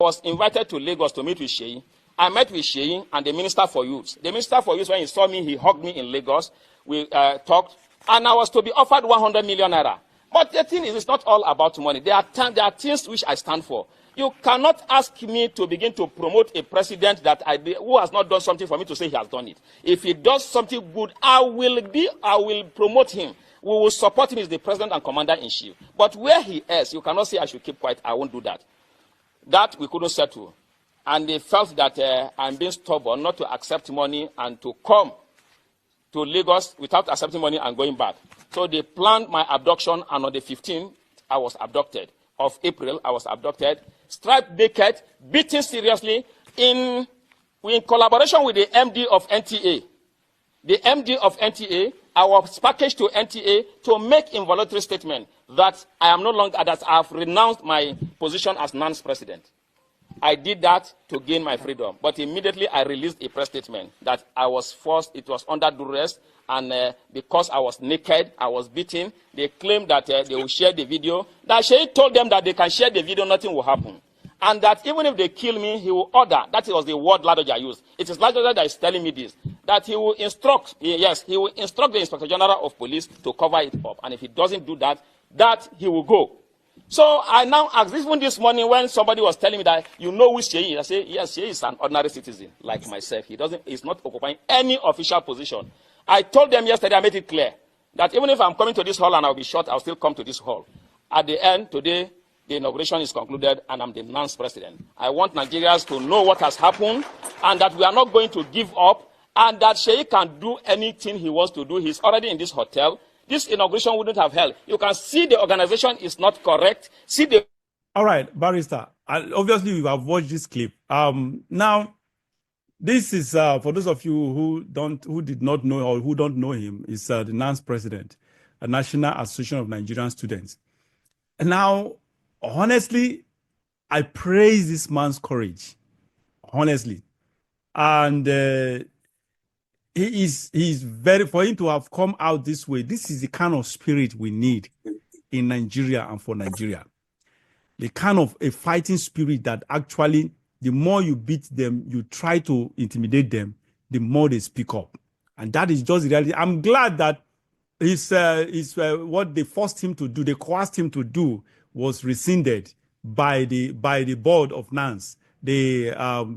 was invited to Lagos to meet with Seyi. I met with Seyi and the Minister for Youth. The Minister for Youth, when he saw me, he hugged me in Lagos. We talked, and I was to be offered 100 million naira. But the thing is, it's not all about money. There are things which I stand for. You cannot ask me to begin to promote a president that who has not done something for me to say he has done it. If he does something good, I will promote him. We will support him as the president and commander-in-chief. But where he is, you cannot say I should keep quiet. I won't do that. That we couldn't settle. And they felt that I'm being stubborn not to accept money and to come to Lagos without accepting money and going back. So they planned my abduction, and on the 15th, I was abducted. Of April, I was abducted, stripped naked, beaten seriously, in collaboration with the MD of NTA. The MD of NTA, I was packaged to NTA to make involuntary statement that I am no longer, that I have renounced my position as NANS president. I did that to gain my freedom. But immediately I released a press statement that I was forced, it was under duress, and because I was naked, I was beaten. They claimed that they will share the video. That Seyi told them that they can share the video, nothing will happen. And that even if they kill me, he will order. That was the word Ladoja used. It is Ladoja that is telling me this. That he will instruct, yes, he will instruct the Inspector General of Police to cover it up. And if he doesn't do that, he will go. So I now ask, even this morning when somebody was telling me that, you know who Seyi is, I say, yes, Seyi is an ordinary citizen like myself. He's not occupying any official position. I told them yesterday, I made it clear, that even if I'm coming to this hall and I'll be shot, I'll still come to this hall. At the end, today, the inauguration is concluded and I'm the NANS president. I want Nigerians to know what has happened and that we are not going to give up and that Seyi can do anything he wants to do. He's already in this hotel. This inauguration wouldn't have held. You can see the organization is not correct. All right, Barrister. Obviously, you have watched this clip. Now, this is for those of you who did not know or who don't know him. Is the NANS president, a National Association of Nigerian Students. And now, honestly, I praise this man's courage. Honestly, and he's very, for him to have come out this way. This is the kind of spirit we need in Nigeria and for Nigeria. The kind of a fighting spirit that actually, the more you beat them, you try to intimidate them, the more they speak up. And that is just the reality. I'm glad that what they forced him to do, they coerced him to do, was rescinded by the board of NANS. The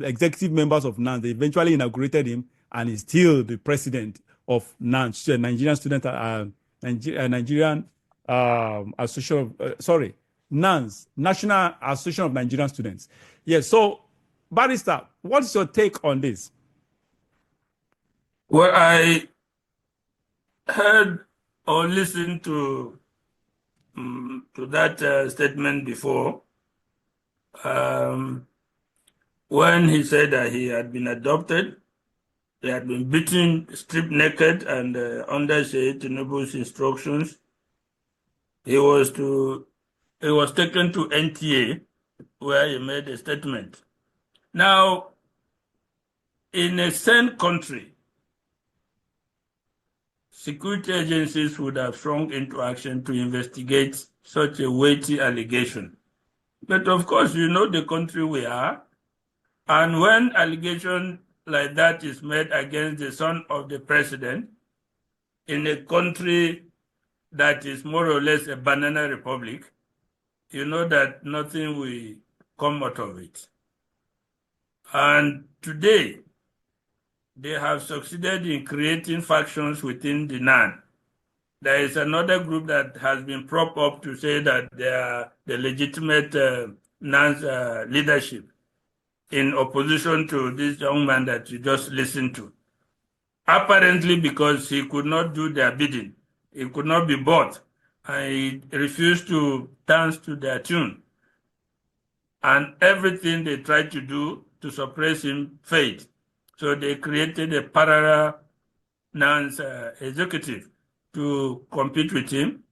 executive members of NANS, they eventually inaugurated him, and he's still the president of NANS, Nigerian Student, Nigerian Association of, NANS, National Association of Nigerian Students. Yes, so, Barrister, what's your take on this? Well, I heard or listened to that statement before, when he said that he had been adopted, he had been beaten, stripped naked, and under Seyi Tinubu's instructions, he was taken to NTA, where he made a statement. Now, in a sane country, security agencies would have sprung into action to investigate such a weighty allegation. But of course, you know the country we are, and when allegation like that is made against the son of the president in a country that is more or less a banana republic, you know that nothing will come out of it. And today, they have succeeded in creating factions within the NAN. There is another group that has been propped up to say that they are the legitimate NAN's leadership in opposition to this young man that you just listened to. Apparently because he could not do their bidding. He could not be bought. And he refused to dance to their tune. And everything they tried to do to suppress him failed. So they created a parallel NANS executive to compete with him.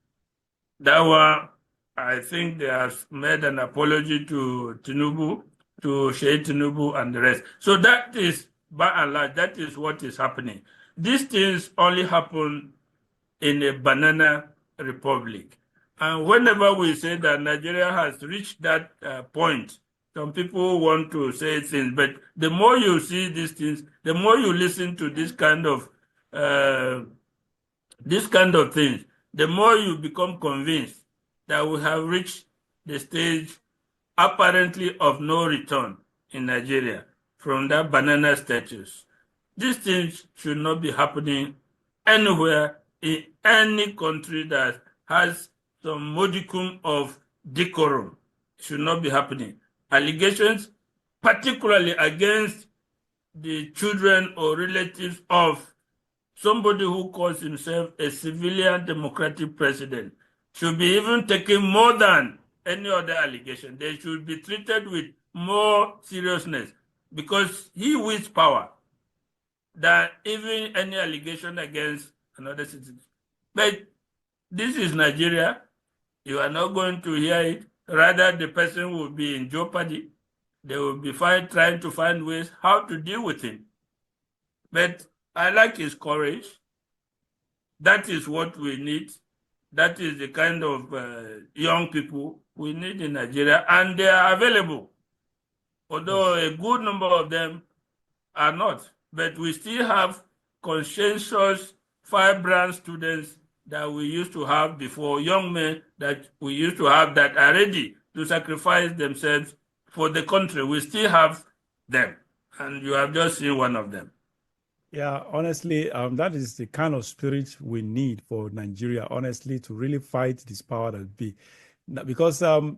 That one, I think they have made an apology to Tinubu, to Seyi Tinubu and the rest. So that is, by and large, that is what is happening. These things only happen in a banana republic. And whenever we say that Nigeria has reached that point Some people want to say things, but the more you see these things, the more you listen to this kind of things, the more you become convinced that we have reached the stage apparently of no return in Nigeria from that banana status. These things should not be happening anywhere in any country that has some modicum of decorum. It should not be happening. Allegations, particularly against the children or relatives of somebody who calls himself a civilian democratic president, should be even taken more than any other allegation. They should be treated with more seriousness because he wields power than even any allegation against another citizen. But this is Nigeria. You are not going to hear it. Rather, the person will be in jeopardy. They will be trying to find ways how to deal with him. But I like his courage. That is what we need. That is the kind of young people we need in Nigeria, and they are available. Although a good number of them are not. But we still have conscientious, vibrant students that we used to have before, young men that we used to have that are ready to sacrifice themselves for the country. We still have them, and you have just seen one of them. Yeah, honestly, that is the kind of spirit we need for Nigeria, honestly, to really fight this power that be. Because the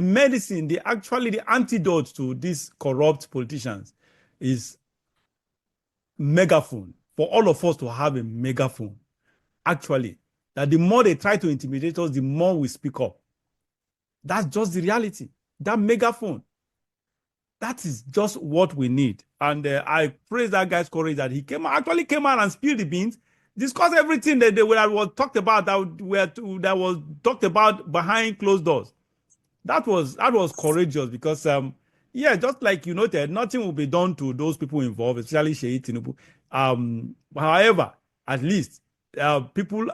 medicine, the antidote to these corrupt politicians is megaphone. For all of us to have a megaphone, actually, that the more they try to intimidate us, the more we speak up. That's just the reality. That megaphone. That is just what we need. And I praise that guy's courage that he came out and spilled the beans, discussed everything that was talked about, that was talked about behind closed doors. That was courageous because, yeah, just like you noted, nothing will be done to those people involved, especially Seyi Tinubu. However, at least people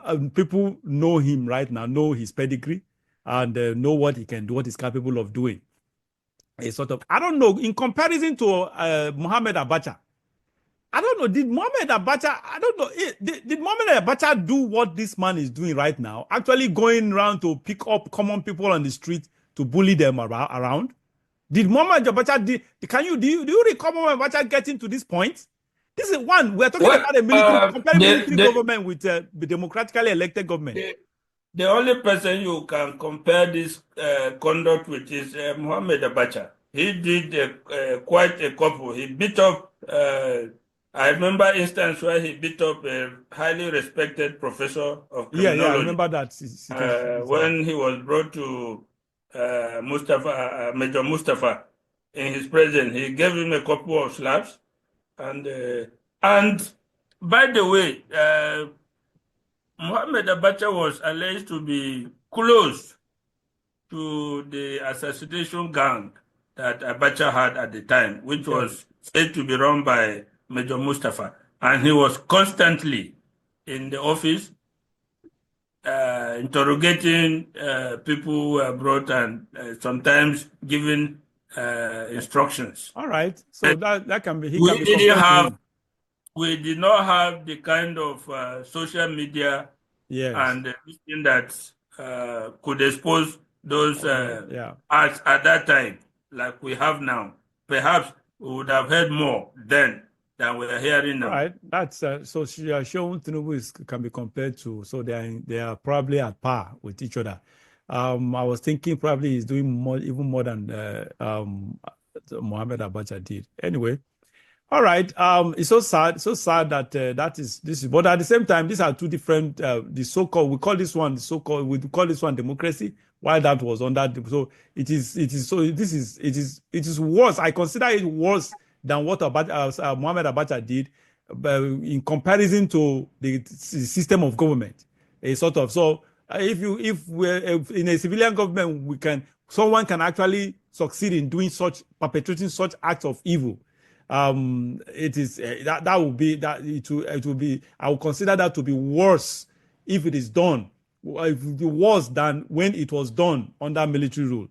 know him right now, know his pedigree, and know what he can do, what he's capable of doing. A sort of, I don't know, in comparison to Mohammed Abacha, I don't know, did Mohammed Abacha do what this man is doing right now? Actually going around to pick up common people on the street to bully them around? Did Mohammed Abacha, do you recall Mohammed Abacha getting to this point? This is one, we're talking about a military, comparing military government with the democratically elected government. The only person you can compare this conduct with is Mohammed Abacha. He did quite a couple. He beat up, I remember instance where he beat up a highly respected professor of criminology. Yeah, I remember that. When he was brought to Major Mustafa in his presence, he gave him a couple of slaps. And by the way, Mohammed Abacha was alleged to be close to the assassination gang that Abacha had at the time, which was said to be run by Major Mustafa. And he was constantly in the office interrogating people who were brought and sometimes giving instructions. All right. So that can be... We did not have the kind of social media and everything that could expose those acts at that time, like we have now. Perhaps we would have heard more then than we are hearing now. All right, that's so Seyi Tinubu can be compared to, so they are probably at par with each other. I was thinking probably he's doing even more than Mohammed Abacha did. Anyway. All right. It's so sad that this is, but at the same time, these are two different. The so-called, we call this one democracy, while that was under. So it is worse. I consider it worse than what Mohammed Abacha did, in comparison to the system of government. A sort of, so if we're in a civilian government, someone can actually succeed in perpetrating such acts of evil. It is that will be I will consider that to be worse if it is done, worse than when it was done under military rule.